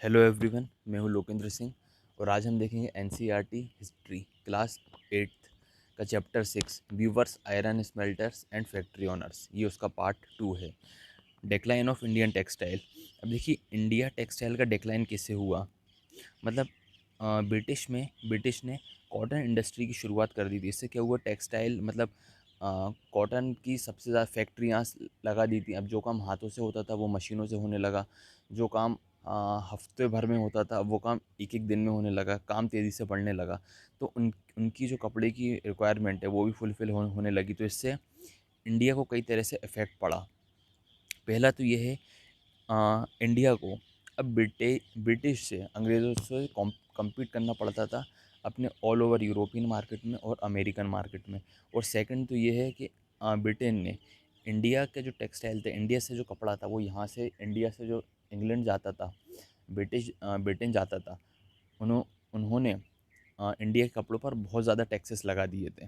Hello everyone, मैं हूं लोकेंद्र सिंह और आज हम देखेंगे एनसीईआरटी हिस्ट्री क्लास 8th का chapter 6 weavers iron smelters and factory owners. ये उसका पार्ट 2 है, डेक्लाइन ऑफ इंडियन टेक्सटाइल। अब देखिए, इंडिया टेक्सटाइल का डेक्लाइन किससे हुआ। मतलब ब्रिटिश ने कॉटन इंडस्ट्री की शुरुआत कर दी थी। इससे क्या हुआ, टेक्सटाइल मतलब कॉटन की सबसे ज़्यादा फैक्ट्रियाँ लगा दी थी। अब जो काम हाथों से होता था वो मशीनों से होने लगा। जो काम हफ्ते भर में होता था वो काम एक एक दिन में होने लगा। काम तेज़ी से बढ़ने लगा, तो उनकी जो कपड़े की रिक्वायरमेंट है वो भी फुलफ़िल होने लगी। तो इससे इंडिया को कई तरह से इफ़ेक्ट पड़ा। पहला तो ये है, इंडिया को अब ब्रिटिश से, अंग्रेज़ों से कम्पीट करना पड़ता था अपने ऑल ओवर यूरोपियन मार्केट में और अमेरिकन मार्केट में। और सेकंड तो ये है कि ब्रिटेन ने इंडिया के जो टेक्सटाइल थे, इंडिया से जो कपड़ा था वो यहाँ से, इंडिया से जो इंग्लैंड जाता था, ब्रिटेन जाता था, उन्होंने इंडिया के कपड़ों पर बहुत ज़्यादा टैक्सेस लगा दिए थे।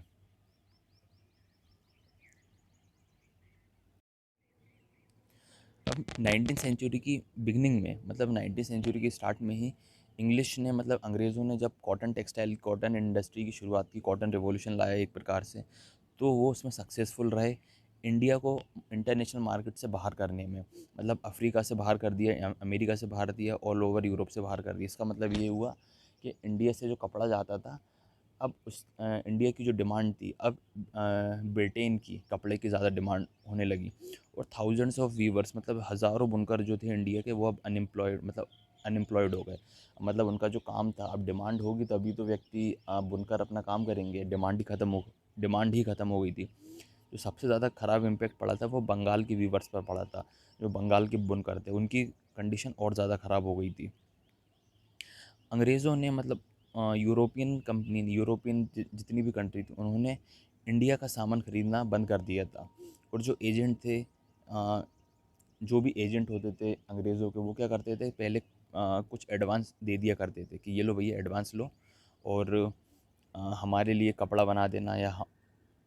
अब 19th सेंचुरी की बिगनिंग में, मतलब 19th सेंचुरी की स्टार्ट में ही इंग्लिश ने, मतलब अंग्रेज़ों ने जब कॉटन इंडस्ट्री की शुरुआत की, कॉटन रिवॉल्यूशन लाया एक प्रकार से, तो वो उसमें सक्सेसफुल रहे। इंडिया को इंटरनेशनल मार्केट से बाहर करने में, मतलब अफ्रीका से बाहर कर दिया, अमेरिका से बाहर दिया, ऑल ओवर यूरोप से बाहर कर दिया। इसका मतलब ये हुआ कि इंडिया से जो कपड़ा जाता था, अब इंडिया की जो डिमांड थी, अब ब्रिटेन की कपड़े की ज़्यादा डिमांड होने लगी। और थाउजेंड्स ऑफ वीवर्स, मतलब हज़ारों बुनकर जो थे इंडिया के, वो अब अनएम्प्लॉयड हो गए। मतलब उनका जो काम था, अब डिमांड होगी तभी तो व्यक्ति बुनकर अपना काम करेंगे। डिमांड ही ख़त्म हो गई थी। जो सबसे ज़्यादा ख़राब इम्पैक्ट पड़ा था वो बंगाल के वीवर्स पर पड़ा था। जो बंगाल के बुनकर थे उनकी कंडीशन और ज़्यादा ख़राब हो गई थी। अंग्रेज़ों ने, मतलब यूरोपियन जितनी भी कंट्री थी, उन्होंने इंडिया का सामान ख़रीदना बंद कर दिया था। और जो एजेंट थे, जो भी एजेंट होते थे अंग्रेज़ों के, वो क्या करते थे, पहले कुछ एडवांस दे दिया करते थे कि ये लो भैया, एडवांस लो और हमारे लिए कपड़ा बना देना, या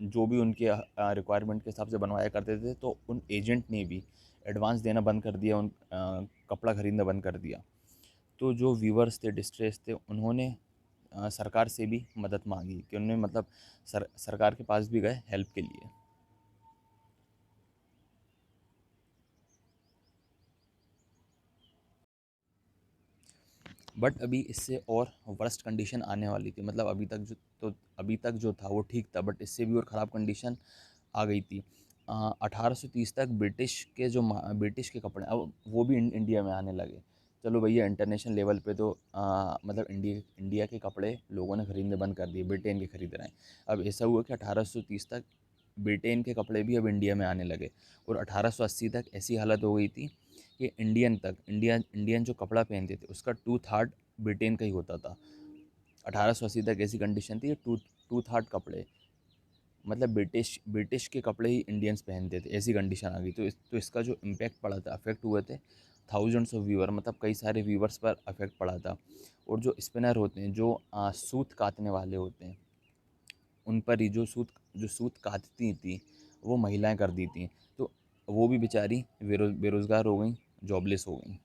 जो भी उनके रिक्वायरमेंट के हिसाब से बनवाया करते थे। तो उन एजेंट ने भी एडवांस देना बंद कर दिया, कपड़ा ख़रीदना बंद कर दिया। तो जो व्यूवर्स थे, डिस्ट्रेस थे, उन्होंने सरकार से भी मदद मांगी कि उन्होंने, मतलब सरकार के पास भी गए हेल्प के लिए। बट अभी इससे और वर्स्ट कंडीशन आने वाली थी। मतलब अभी तक जो था वो ठीक था, बट इससे भी और ख़राब कंडीशन आ गई थी। 1830 तक ब्रिटिश के कपड़े अब वो भी इंडिया में आने लगे। चलो भैया, इंटरनेशनल लेवल पे तो मतलब इंडिया के कपड़े लोगों ने खरीदने बंद कर दिए, ब्रिटेन के खरीद रहे हैं। अब ऐसा हुआ कि 1830 तक ब्रिटेन के कपड़े भी अब इंडिया में आने लगे। और 1880 तक ऐसी हालत हो गई थी कि इंडियन जो कपड़ा पहनते थे उसका टू थार्ड ब्रिटेन का ही होता था। 1880 तक ऐसी कंडीशन थी, टू थार्ड कपड़े, मतलब ब्रिटिश के कपड़े ही इंडियंस पहनते थे। ऐसी कंडीशन आ गई। तो इसका जो इम्पैक्ट पड़ा था, अफेक्ट हुए थे थाउजेंड्स ऑफ व्यूअर, मतलब कई सारे व्यूवर्स पर अफेक्ट पड़ा था। और जो स्पिनर होते हैं, जो सूत काटने वाले होते हैं, उन पर ही जो सूत काटती थी वो महिलाएं कर दी थी। तो वो भी बेचारी बेरोज़गार हो गई, जॉबलेस हो गई।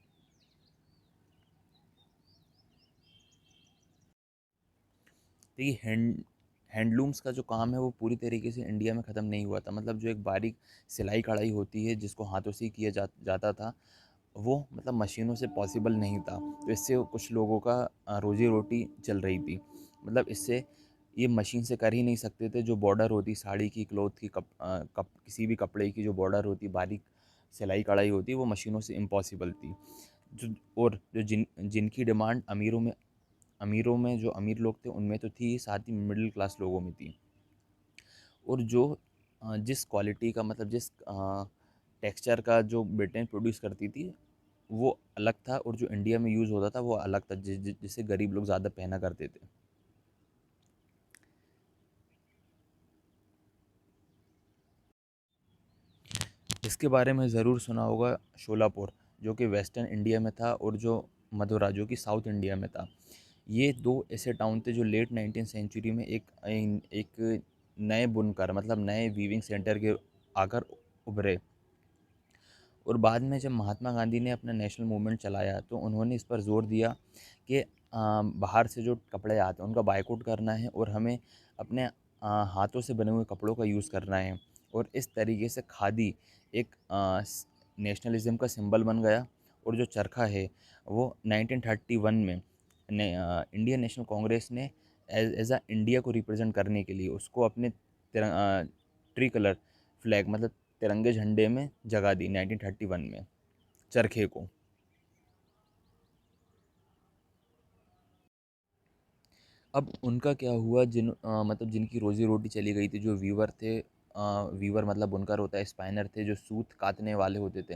देखिए, हैंडलूम्स का जो काम है वो पूरी तरीके से इंडिया में ख़त्म नहीं हुआ था। मतलब जो एक बारीक सिलाई कढ़ाई होती है जिसको हाथों से ही किया जाता था, वो मतलब मशीनों से पॉसिबल नहीं था। तो इससे कुछ लोगों का रोज़ी रोटी चल रही थी। मतलब इससे ये मशीन से कर ही नहीं सकते थे। जो बॉर्डर होती साड़ी की, क्लॉथ की, किसी भी कपड़े की जो बॉर्डर होती, बारीक सिलाई कढ़ाई होती, वो मशीनों से इम्पॉसिबल थी। जो और जो जिनकी डिमांड अमीरों में, जो अमीर लोग थे उनमें तो थी, साथ ही मिडिल क्लास लोगों में थी। और जो जिस क्वालिटी का, मतलब जिस टेक्सचर का जो ब्रिटेन प्रोड्यूस करती थी वो अलग था, और जो इंडिया में यूज़ होता था वो अलग था, जिसे गरीब लोग ज़्यादा पहना करते थे। इसके बारे में ज़रूर सुना होगा, शोलापुर, जो कि वेस्टर्न इंडिया में था, और जो मदुरा, जो कि साउथ इंडिया में था। ये दो ऐसे टाउन थे जो लेट 19th सेंचुरी में एक नए बुनकर, मतलब नए वीविंग सेंटर के आकर उभरे। और बाद में जब महात्मा गांधी ने अपना नेशनल मूवमेंट चलाया तो उन्होंने इस पर ज़ोर दिया कि बाहर से जो कपड़े आते हैं उनका बायकॉट करना है और हमें अपने हाथों से बने हुए कपड़ों का यूज़ करना है। और इस तरीके से खादी एक नेशनलिज्म का सिंबल बन गया। और जो चरखा है वो 1931 में इंडियन नेशनल कांग्रेस ने एज अ इंडिया को रिप्रेजेंट करने के लिए उसको अपने ट्री कलर फ्लैग मतलब तिरंगे झंडे में जगह दी 1931 में चरखे को। अब उनका क्या हुआ मतलब जिनकी रोजी रोटी चली गई थी, जो वीवर थे, वीवर मतलब बुनकर होता है, स्पाइनर थे जो सूत कातने वाले होते थे,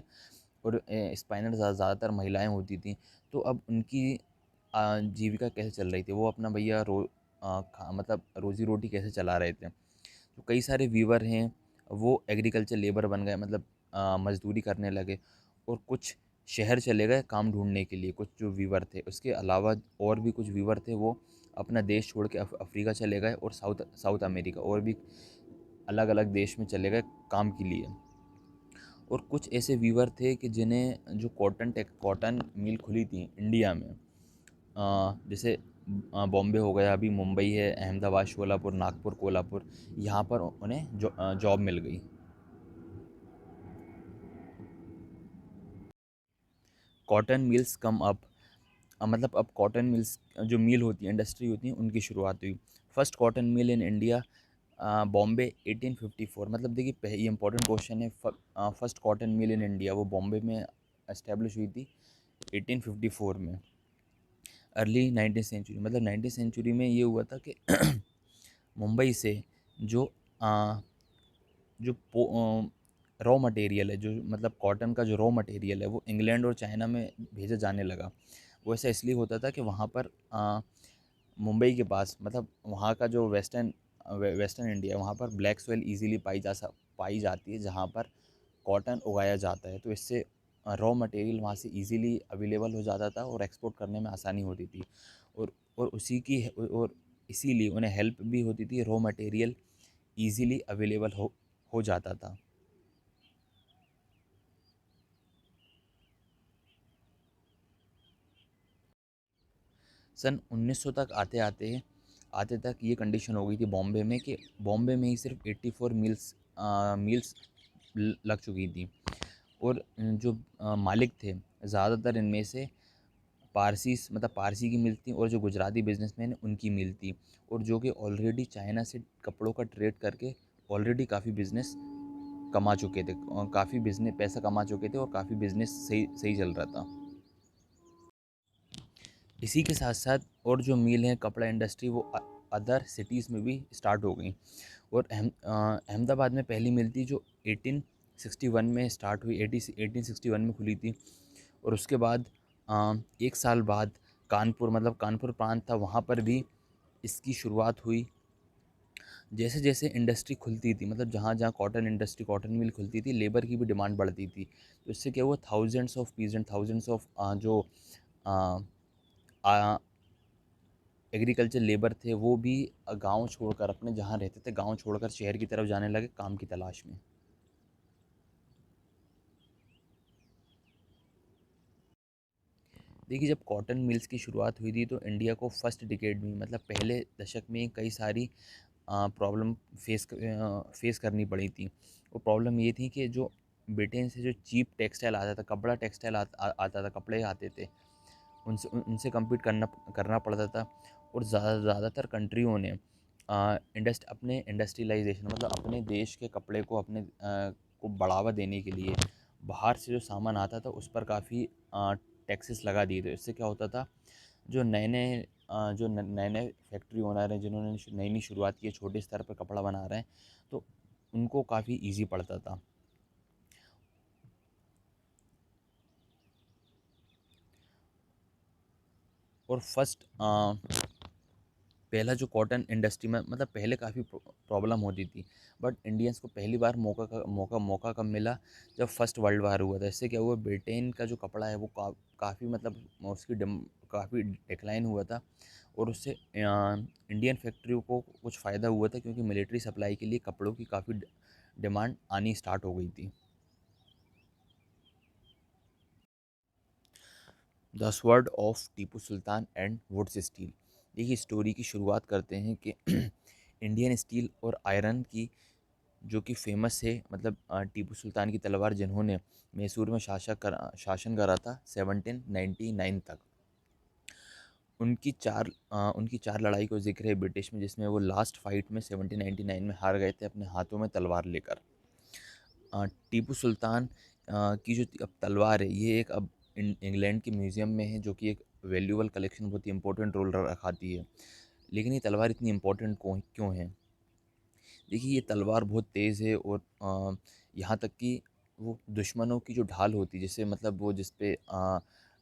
और स्पाइनर ज़्यादातर महिलाएं होती थी। तो अब उनकी जीविका कैसे चल रही थी, वो अपना भैया मतलब रोजी रोटी कैसे चला रहे थे। तो कई सारे वीवर हैं वो एग्रीकल्चर लेबर बन गए, मतलब मजदूरी करने लगे। और कुछ शहर चले गए काम ढूंढने के लिए, कुछ जो वीवर थे। उसके अलावा और भी कुछ वीवर थे वो अपना देश छोड़ के अफ्रीका चले गए, और साउथ साउथ अमेरिका और भी अलग अलग देश में चले गए काम के लिए। और कुछ ऐसे वीवर थे कि जिन्हें जो कॉटन मिल खुली थी इंडिया में, जैसे बॉम्बे हो गया, अभी मुंबई है, अहमदाबाद, शोलापुर, नागपुर, कोल्हापुर, यहाँ पर उन्हें जॉब मिल गई। कॉटन मिल्स कम अप, मतलब अब कॉटन मिल्स जो मिल होती है, इंडस्ट्री होती है, उनकी शुरुआत हुई। First cotton mill in India Bombay 1854, मतलब देखिए ये इंपॉर्टेंट क्वेश्चन है। First cotton mill in India वो बॉम्बे में एस्टेब्लिश हुई थी 1854 में। अर्ली 19th सेंचुरी, मतलब 19th सेंचुरी में ये हुआ था कि मुंबई से जो आ, जो रॉ मटेरियल है, जो मतलब कॉटन का जो रॉ मटेरियल है वो इंग्लैंड और चाइना में भेजा जाने लगा। वो ऐसा इसलिए होता था कि वहाँ पर मुंबई के पास, मतलब वहाँ का जो वेस्टर्न इंडिया है, वहाँ पर ब्लैक सॉइल ईजीली पाई जाती है जहाँ पर कॉटन उगाया जाता है। तो इससे रॉ मटेरियल वहाँ से ईजीली अवेलेबल हो जाता था और एक्सपोर्ट करने में आसानी होती थी। और और इसीलिए उन्हें हेल्प भी होती थी, रॉ मटेरियल ईजीली अवेलेबल हो जाता था। सन 1900 तक आते तक ये कंडीशन हो गई थी बॉम्बे में कि बॉम्बे में ही सिर्फ 84 मील्स लग चुकी थी। और जो मालिक थे ज़्यादातर इनमें से मतलब पारसी की मिल थी, और जो गुजराती बिजनेसमैन उनकी मिल थी, और जो कि ऑलरेडी चाइना से कपड़ों का ट्रेड करके ऑलरेडी काफ़ी बिजनेस कमा चुके थे, काफ़ी बिजनेस पैसा कमा चुके थे, और काफ़ी बिजनेस सही सही चल रहा था। इसी के साथ साथ और जो मिल हैं कपड़ा इंडस्ट्री वो अदर सिटीज़ में भी स्टार्ट हो गई। और अहमदाबाद में पहली मिल थी जो 1861 में स्टार्ट हुई, 1861 में खुली थी। और उसके बाद एक साल बाद कानपुर, मतलब कानपुर प्रांत था, वहाँ पर भी इसकी शुरुआत हुई। जैसे जैसे इंडस्ट्री खुलती थी, मतलब जहाँ जहाँ कॉटन मिल खुलती थी, लेबर की भी डिमांड बढ़ती थी। तो इससे क्या हुआ, thousands of peasant, thousands of जो एग्रीकल्चर लेबर थे वो भी गांव छोड़कर, अपने जहाँ रहते थे गांव छोड़कर शहर की तरफ जाने लगे काम की तलाश में। देखिए जब कॉटन मिल्स की शुरुआत हुई थी तो इंडिया को फर्स्ट डिकेड में, मतलब पहले दशक में कई सारी प्रॉब्लम फेस करनी पड़ी थी। वो प्रॉब्लम ये थी कि जो ब्रिटेन से जो चीप टेक्सटाइल आता था, कपड़ा टेक्सटाइल आता था, कपड़े आते थे, उनसे कम्पीट करना करना पड़ता था। और ज़्यादातर कंट्रियों ने अपने इंडस्ट्रियलाइजेशन, मतलब अपने देश के कपड़े को को बढ़ावा देने के लिए बाहर से जो सामान आता था उस पर काफ़ी टैक्सेस लगा दिए थे। इससे क्या होता था, जो नए नए फैक्ट्री ओनर हैं, जिन्होंने नई नई शुरुआत की है, छोटे स्तर पर कपड़ा बना रहे हैं, तो उनको काफ़ी ईजी पड़ता था। और पहला जो कॉटन इंडस्ट्री में, मतलब पहले काफ़ी प्रॉब्लम होती थी, बट इंडियंस को पहली बार मौका कब मिला, जब फर्स्ट वर्ल्ड वार हुआ था। इससे क्या हुआ, ब्रिटेन का जो कपड़ा है वो काफ़ी, मतलब काफ़ी डिक्लाइन हुआ था। और उससे इंडियन फैक्ट्रियों को कुछ फ़ायदा हुआ था, क्योंकि मिलिट्री सप्लाई के लिए कपड़ों की काफ़ी डिमांड आनी स्टार्ट हो गई थी। The sword of Tipu Sultan and wootz steel. देखिए स्टोरी की शुरुआत करते हैं कि इंडियन स्टील और आयरन की जो कि फेमस है, मतलब टीपू सुल्तान की तलवार जिन्होंने मैसूर में शासन करा था 1799 तक। उनकी चार लड़ाई को जिक्र है ब्रिटिश में, जिसमें वो लास्ट फाइट में 1799 में हार गए थे अपने हाथों में तलवार लेकर। टीपू सुल्तान की जो अब तलवार है, ये एक अब इंग्लैंड के म्यूज़ियम में है, जो कि एक वैल्यूबल कलेक्शन, बहुत ही इंपॉर्टेंट रोल रखाती है। लेकिन ये तलवार इतनी इम्पोर्टेंट क्यों है? देखिए ये तलवार बहुत तेज़ है, और यहाँ तक कि वो दुश्मनों की जो ढाल होती है, जैसे मतलब वो जिस पे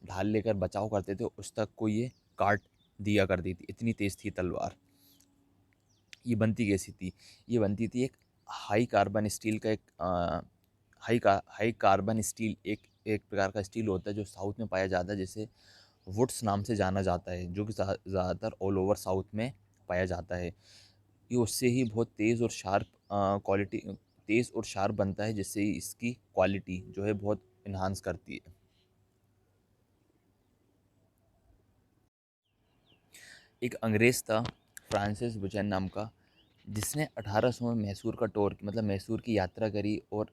ढाल लेकर बचाव करते थे, उस तक को ये काट दिया करती थी, इतनी तेज़ थी तलवार। ये बनती कैसी थी? ये बनती थी एक हाई कार्बन स्टील का, एक हाई कार्बन स्टील, एक एक प्रकार का स्टील होता है जो साउथ में पाया जाता है, जिसे वुड्स नाम से जाना जाता है, जो कि ज़्यादातर ऑल ओवर साउथ में पाया जाता है। ये उससे ही बहुत तेज़ और शार्प क्वालिटी तेज़ और शार्प बनता है, जिससे इसकी क्वालिटी जो है बहुत इन्हांस करती है। एक अंग्रेज़ था फ्रांसिस बुचैन नाम का, जिसने 1800 में मैसूर का टूर, मतलब मैसूर की यात्रा करी, और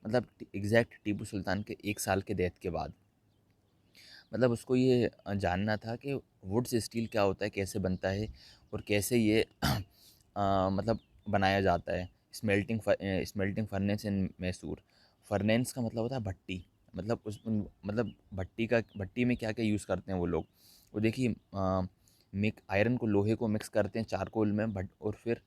मतलब एग्जैक्ट टीपू सुल्तान के 1 साल के डेथ के बाद, मतलब उसको ये जानना था कि वुड्स स्टील क्या होता है, कैसे बनता है, और कैसे ये मतलब बनाया जाता है। स्मेल्टिंग फर्नेस इन मैसूर। फर्नेस का मतलब होता है भट्टी, मतलब मतलब भट्टी में क्या क्या यूज़ करते हैं वो लोग। वो देखिए आयरन को, लोहे को मिक्स करते हैं चारकोल में, भट और फिर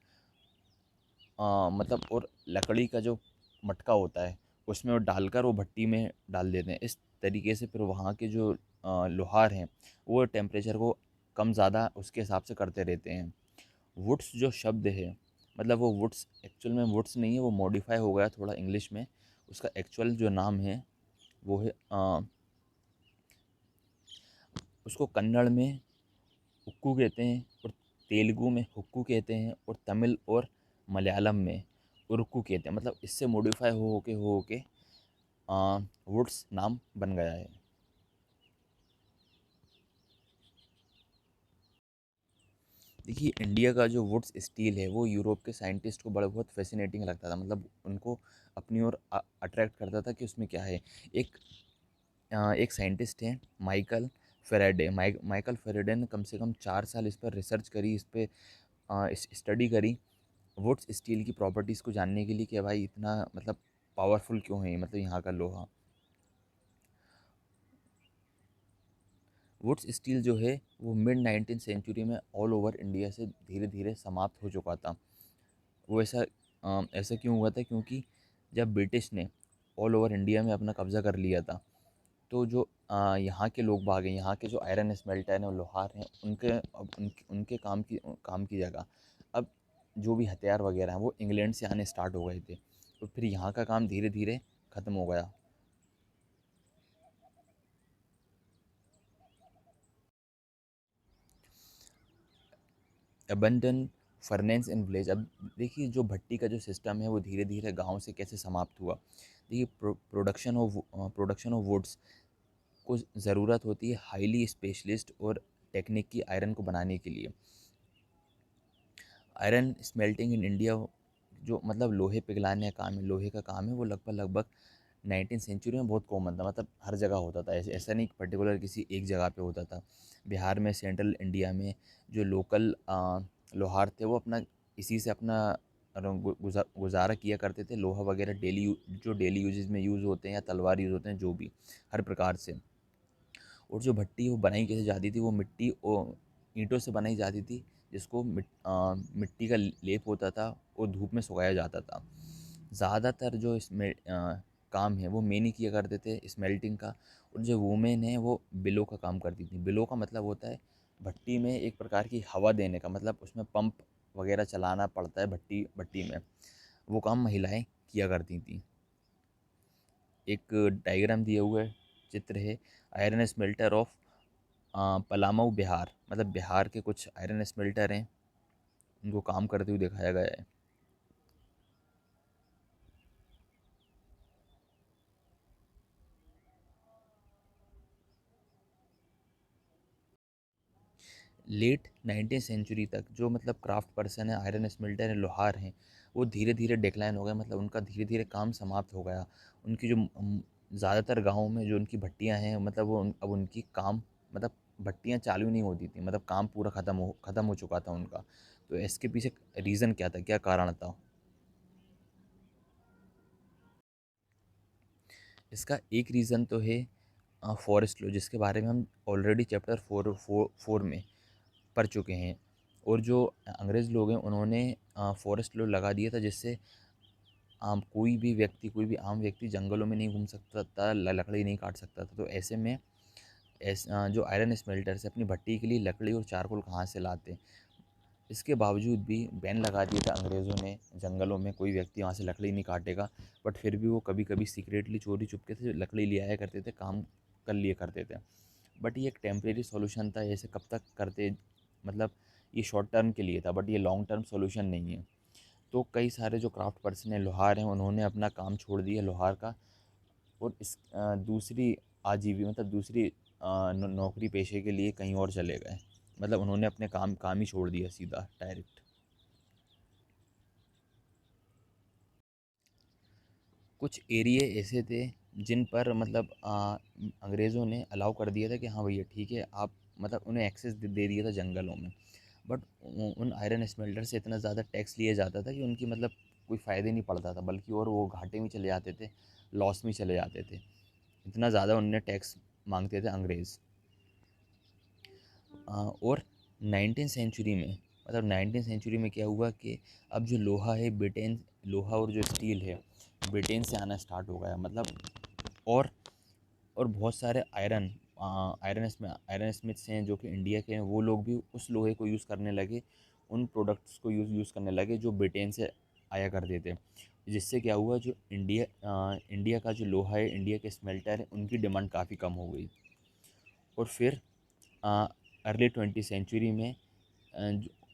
मतलब और लकड़ी का जो मटका होता है, उसमें वो डालकर वो भट्टी में डाल देते हैं। इस तरीके से फिर वहाँ के जो लोहार हैं, वो टेम्परेचर को कम ज़्यादा उसके हिसाब से करते रहते हैं। वुड्स जो शब्द है, मतलब वो वुड्स एक्चुअल में वुड्स नहीं है, वो मॉडिफाई हो गया थोड़ा इंग्लिश में। उसका एक्चुअल जो नाम है वो है उसको कन्नड़ में उक्कू कहते हैं, और तेलुगु में हुक्कू कहते हैं, और तमिल और मलयालम में उरुक्कू कहते हैं। मतलब इससे मॉडिफाई हो के वुड्स नाम बन गया है। देखिए इंडिया का जो वुड्स स्टील है, वो यूरोप के साइंटिस्ट को बड़ा बहुत फैसिनेटिंग लगता था, मतलब उनको अपनी ओर अट्रैक्ट करता था कि उसमें क्या है। एक एक साइंटिस्ट हैं माइकल फेराडे। माइकल फेराडे ने कम से कम 4 साल इस पर रिसर्च करी, इस पर स्टडी करी, वुड्स स्टील की प्रॉपर्टीज़ को जानने के लिए कि भाई इतना मतलब पावरफुल क्यों है, मतलब यहाँ का लोहा। वुड्स स्टील जो है वो मिड 19 सेंचुरी में ऑल ओवर इंडिया से धीरे धीरे समाप्त हो चुका था। वो ऐसा क्यों हुआ था? क्योंकि जब ब्रिटिश ने ऑल ओवर इंडिया में अपना कब्ज़ा कर लिया था, तो जो यहाँ के लोग बाग हैं, यहाँ के जो आयरन स्मेल्टर हैं और लोहार हैं, उनके अब उनके काम की जगह अब जो भी हथियार वगैरह हैं वो इंग्लैंड से आने स्टार्ट हो गए थे, तो फिर यहाँ का काम धीरे धीरे ख़त्म हो गया। Abandon furnace in village. अब देखिए जो भट्टी का जो सिस्टम है वो धीरे धीरे गांव से कैसे समाप्त हुआ। देखिए प्रोडक्शन ऑफ वुड्स को ज़रूरत होती है हाईली स्पेशलिस्ट और टेक्निक की आयरन को बनाने के लिए। आयरन स्मेल्टिंग इन इंडिया, जो मतलब लोहे पिघलाने का काम है, लोहे का काम है, वो लगभग लगभग 19 सेंचुरी में बहुत कॉमन था, मतलब हर जगह होता था। ऐसा नहीं पर्टिकुलर किसी एक जगह पे होता था। बिहार में, सेंट्रल इंडिया में जो लोकल लोहार थे, वो अपना इसी से अपना गुजारा किया करते थे। लोहा वगैरह जो डेली यूजेज में यूज़ होते हैं, या तलवार यूज़ होते हैं, जो भी हर प्रकार से। और जो भट्टी वो बनाई कैसे जाती थी, वो मिट्टी और ईंटों से बनाई जाती थी, जिसको मिट्टी का लेप होता था और धूप में सुखाया जाता था। ज़्यादातर जो इसमें काम है वो मेन ही किया करते थे स्मेल्टिंग का, और जो वुमेन है वो बिलो का काम करती थी। बिलो का मतलब होता है भट्टी में एक प्रकार की हवा देने का, मतलब उसमें पंप वगैरह चलाना पड़ता है भट्टी भट्टी में, वो काम महिलाएं किया करती थी। एक डायग्राम दिया हुआ है, चित्र है, आयरन स्मेल्टर ऑफ पलामऊ बिहार, मतलब बिहार के कुछ आयरन स्मेल्टर हैं, उनको काम करते हुए दिखाया गया है। लेट 19th सेंचुरी तक जो मतलब क्राफ्ट पर्सन है, आयरन स्मेल्टर है, लोहार हैं, वो धीरे धीरे डिक्लाइन हो गए, मतलब उनका धीरे धीरे काम समाप्त हो गया। उनकी जो ज़्यादातर गाँवों में जो उनकी भट्टियाँ हैं, मतलब वो अब उनकी काम मतलब भट्टियाँ चालू नहीं होती थी, मतलब काम पूरा ख़त्म हो चुका था उनका। तो इसके पीछे रीज़न क्या था, क्या कारण था? इसका एक रीज़न तो है फॉरेस्ट लॉ, जिसके बारे में हम ऑलरेडी चैप्टर फोर में पढ़ चुके हैं। और जो अंग्रेज़ लोग हैं, उन्होंने फॉरेस्ट लॉ लगा दिया था, जिससे कोई भी आम व्यक्ति जंगलों में नहीं घूम सकता था, लकड़ी नहीं काट सकता था। तो ऐसे में जो आयरन स्मेल्टर्स है, अपनी भट्टी के लिए लकड़ी और चारकोल कहाँ से लाते? इसके बावजूद भी बैन लगा दिया था अंग्रेज़ों ने, जंगलों में कोई व्यक्ति वहाँ से लकड़ी नहीं काटेगा। बट फिर भी वो कभी कभी सीक्रेटली चोरी चुपके से लकड़ी ले आया करते थे, काम कर लिया करते थे। बट ये एक टेम्परेरी सॉल्यूशन था, ऐसे कब तक करते, मतलब ये शॉर्ट टर्म के लिए था, बट ये लॉन्ग टर्म सॉल्यूशन नहीं है। तो कई सारे जो क्राफ्ट पर्सन हैं, लोहार हैं, उन्होंने अपना काम छोड़ दिया लोहार का, और दूसरी मतलब दूसरी नौकरी पेशे के लिए कहीं और चले गए। मतलब उन्होंने अपने काम काम ही छोड़ दिया सीधा डायरेक्ट। कुछ एरिए ऐसे थे जिन पर मतलब अंग्रेज़ों ने अलाउ कर दिया था कि हाँ भैया ठीक है, आप मतलब उन्हें एक्सेस दे दिया था जंगलों में। बट उन आयरन स्मेल्टर से इतना ज़्यादा टैक्स लिया जाता था कि उनकी मतलब कोई फ़ायदे नहीं पड़ता था, बल्कि और वो घाटे में चले जाते थे, लॉस में चले जाते थे। इतना ज़्यादा उनने टैक्स मांगते थे अंग्रेज़। और 19th सेंचुरी में, मतलब 19th सेंचुरी में क्या हुआ कि अब जो लोहा और जो स्टील है, ब्रिटेन से आना स्टार्ट हो गया। मतलब और और बहुत सारे आयरन स्मिथ्स हैं जो कि इंडिया के हैं, वो लोग भी उस लोहे को यूज़ करने लगे, उन प्रोडक्ट्स को यूज़ करने लगे जो ब्रिटेन से आया करते थे। जिससे क्या हुआ, जो इंडिया का जो लोहा है, इंडिया के स्मेल्टर है, उनकी डिमांड काफ़ी कम हो गई। और फिर अर्ली 20th सेंचुरी में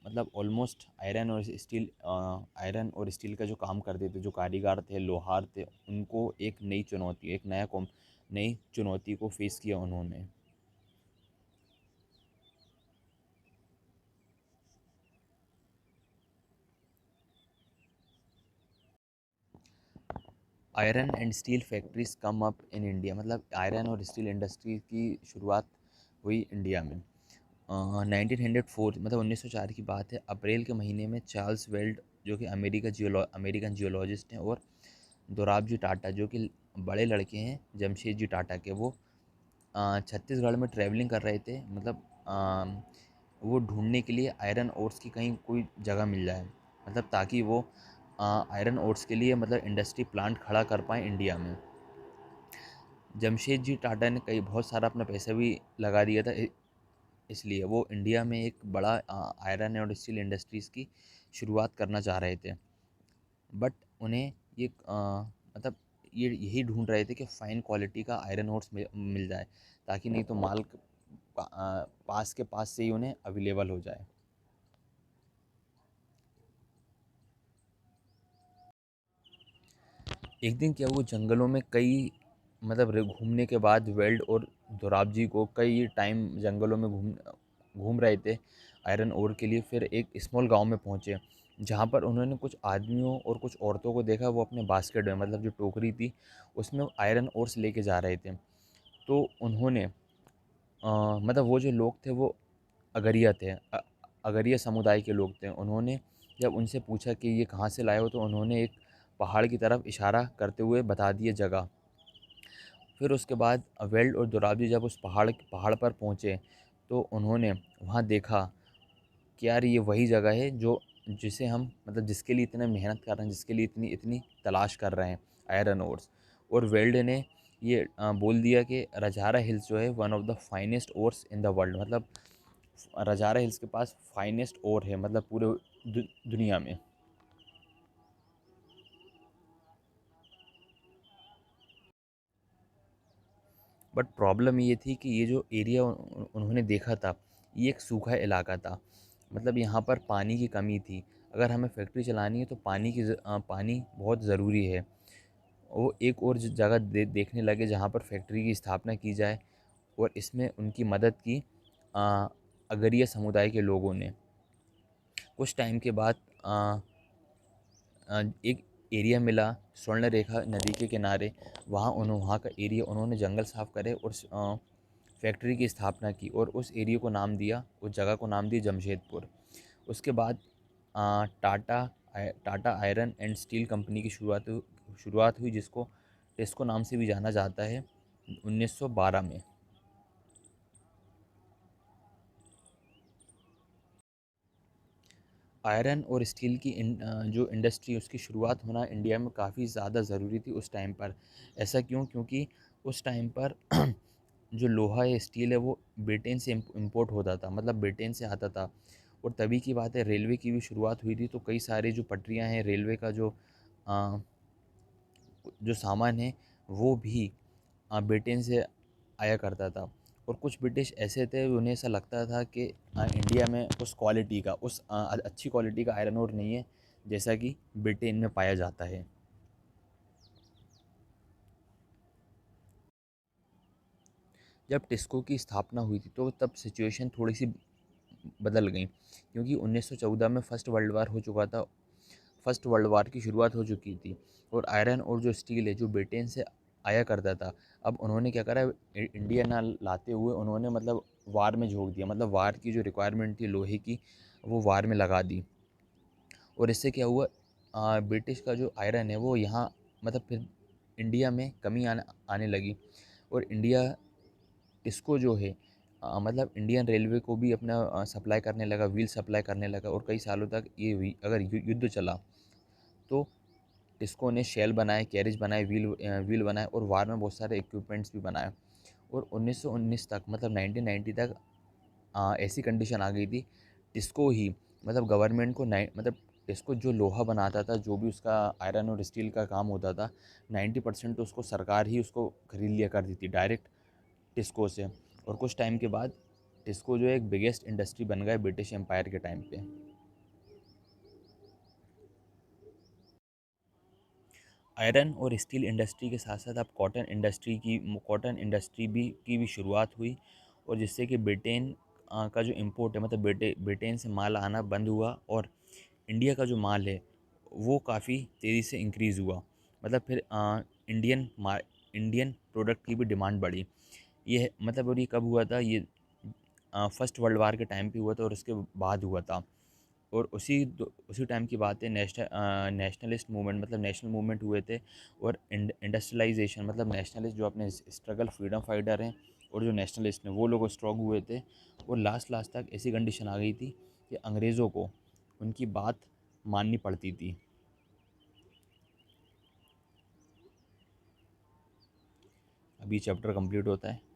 मतलब ऑलमोस्ट आयरन और स्टील का जो काम करते थे, जो कारीगर थे, लोहार थे, उनको एक नई चुनौती को फेस किया उन्होंने। Iron and steel factories come up in India, मतलब आयरन और स्टील इंडस्ट्री की शुरुआत हुई इंडिया में 1904, मतलब 1904 की बात है। अप्रैल के महीने में चार्ल्स वेल्ड, जो कि अमेरिकन जियोलॉजिस्ट हैं, और दोराब जी टाटा, जो कि बड़े लड़के हैं जमशेद जी टाटा के, वो छत्तीसगढ़ में ट्रैवलिंग कर रहे थे। मतलब वो ढूंढने के लिए आयरन ओर्स की कहीं कोई जगह मिल जाए, मतलब ताकि वो आयरन ओर्स के लिए मतलब इंडस्ट्री प्लांट खड़ा कर पाएँ इंडिया में। जमशेद जी टाटा ने कई बहुत सारा अपना पैसा भी लगा दिया था, इसलिए वो इंडिया में एक बड़ा आयरन और स्टील इंडस्ट्रीज़ की शुरुआत करना चाह रहे थे। बट उन्हें ये मतलब ये यही ढूंढ रहे थे कि फ़ाइन क्वालिटी का आयरन ओर्स मिल जाए, ताकि नहीं तो माल पास के पास से ही उन्हें अवेलेबल हो जाए। एक दिन क्या हुआ, जंगलों में कई मतलब घूमने के बाद वेल्ड और दोराब जी को कई टाइम जंगलों में घूम घूम रहे थे आयरन ओर के लिए। फिर एक स्मॉल गांव में पहुंचे, जहां पर उन्होंने कुछ आदमियों और कुछ औरतों को देखा, वो अपने बास्केट में, मतलब जो टोकरी थी, उसमें आयरन ओर्स लेके जा रहे थे। तो उन्होंने मतलब वो जो लोग थे वो अगरिया थे, अगरिया समुदाय के लोग थे। उन्होंने जब उनसे पूछा कि ये कहाँ से लाए हो, तो उन्होंने एक पहाड़ की तरफ इशारा करते हुए बता दिए जगह। फिर उसके बाद वेल्ड और दोराबजी जब उस पहाड़ पर पहुँचे, तो उन्होंने वहाँ देखा कि यार ये वही जगह है जो जिसे हम मतलब जिसके लिए इतना मेहनत कर रहे हैं, जिसके लिए इतनी इतनी तलाश कर रहे हैं, आयरन ओर्स। और वेल्ड ने ये बोल दिया कि रजारा हिल्स जो है one of the finest ores in the world, मतलब रजारा हिल्स के पास फाइनेस्ट ओर है, मतलब पूरे दुनिया में। बट प्रॉब्लम ये थी कि ये जो एरिया उन्होंने देखा था, ये एक सूखा इलाका था, मतलब यहाँ पर पानी की कमी थी। अगर हमें फैक्ट्री चलानी है तो पानी बहुत ज़रूरी है। वो एक और जगह देखने लगे जहाँ पर फैक्ट्री की स्थापना की जाए, और इसमें उनकी मदद की अगरिया समुदाय के लोगों ने कुछ टाइम के बाद एक एरिया मिला स्वर्ण रेखा नदी के किनारे। वहाँ का एरिया उन्होंने जंगल साफ़ करे और फैक्ट्री की स्थापना की और उस एरिया को नाम दिया, उस जगह को नाम दिया जमशेदपुर। उसके बाद Tata iron and steel company की शुरुआत हुई, जिसको टेस्को नाम से भी जाना जाता है, 1912 में। आयरन और स्टील की जो इंडस्ट्री उसकी शुरुआत होना इंडिया में काफ़ी ज़्यादा ज़रूरी थी उस टाइम पर। ऐसा क्यों? क्योंकि उस टाइम पर जो लोहा या स्टील है वो ब्रिटेन से इम्पोर्ट होता था, मतलब ब्रिटेन से आता था। और तभी की बात है, रेलवे की भी शुरुआत हुई थी, तो कई सारे जो पटरियाँ हैं रेलवे का जो सामान है वो भी ब्रिटेन से आया करता था। और कुछ ब्रिटिश ऐसे थे, उन्हें ऐसा लगता था कि इंडिया में उस क्वालिटी का अच्छी क्वालिटी का आयरन ओर नहीं है जैसा कि ब्रिटेन में पाया जाता है। जब टिस्को की स्थापना हुई थी तो तब सिचुएशन थोड़ी सी बदल गई, क्योंकि 1914 में फर्स्ट वर्ल्ड वार हो चुका था। फर्स्ट वर्ल्ड वार की शुरुआत हो चुकी थी और आयरन और जो स्टील है जो ब्रिटेन से आया करता था, अब उन्होंने क्या करा, इंडिया ना लाते हुए उन्होंने मतलब वार में झोंक दिया, मतलब वार की जो रिक्वायरमेंट थी लोहे की वो वार में लगा दी। और इससे क्या हुआ, ब्रिटिश का जो आयरन है वो यहाँ मतलब फिर इंडिया में कमी आने लगी। और इंडिया इसको जो है मतलब इंडियन रेलवे को भी अपना सप्लाई करने लगा, व्हील सप्लाई करने लगा। और कई सालों तक ये अगर युद्ध चला तो टिस्को ने शेल बनाए, कैरिज बनाए, व्हील बनाए और वार में बहुत सारे इक्विपमेंट्स भी बनाए। और 1919 तक मतलब 1990 तक ऐसी कंडीशन आ गई थी, टिस्को ही मतलब गवर्नमेंट को मतलब टिस्को जो लोहा बनाता था, जो भी उसका आयरन और स्टील का काम होता था, 90% तो उसको सरकार ही उसको खरीद लिया करती थी डायरेक्ट टिस्को से। और कुछ टाइम के बाद टिस्को जो है एक बिगेस्ट इंडस्ट्री बन गया ब्रिटिश एम्पायर के टाइम पे। आयरन और स्टील इंडस्ट्री के साथ साथ अब कॉटन इंडस्ट्री भी शुरुआत हुई। और जिससे कि ब्रिटेन का जो इम्पोर्ट है मतलब ब्रिटेन से माल आना बंद हुआ और इंडिया का जो माल है वो काफ़ी तेज़ी से इंक्रीज़ हुआ। मतलब फिर इंडियन प्रोडक्ट की भी डिमांड बढ़ी। ये मतलब, और ये कब हुआ था, ये फर्स्ट वर्ल्ड वार के टाइम पे हुआ था और उसके बाद हुआ था। और उसी टाइम की बात है, नेशनलिस्ट मूवमेंट मतलब नेशनल मूवमेंट हुए थे। और इंडस्ट्रियलाइजेशन मतलब नेशनलिस्ट जो अपने स्ट्रगल फ्रीडम फाइटर हैं और जो नेशनलिस्ट हैं वो लोग स्ट्रॉन्ग हुए थे। और लास्ट तक ऐसी कंडीशन आ गई थी कि अंग्रेज़ों को उनकी बात माननी पड़ती थी। अभी चैप्टर कंप्लीट होता है।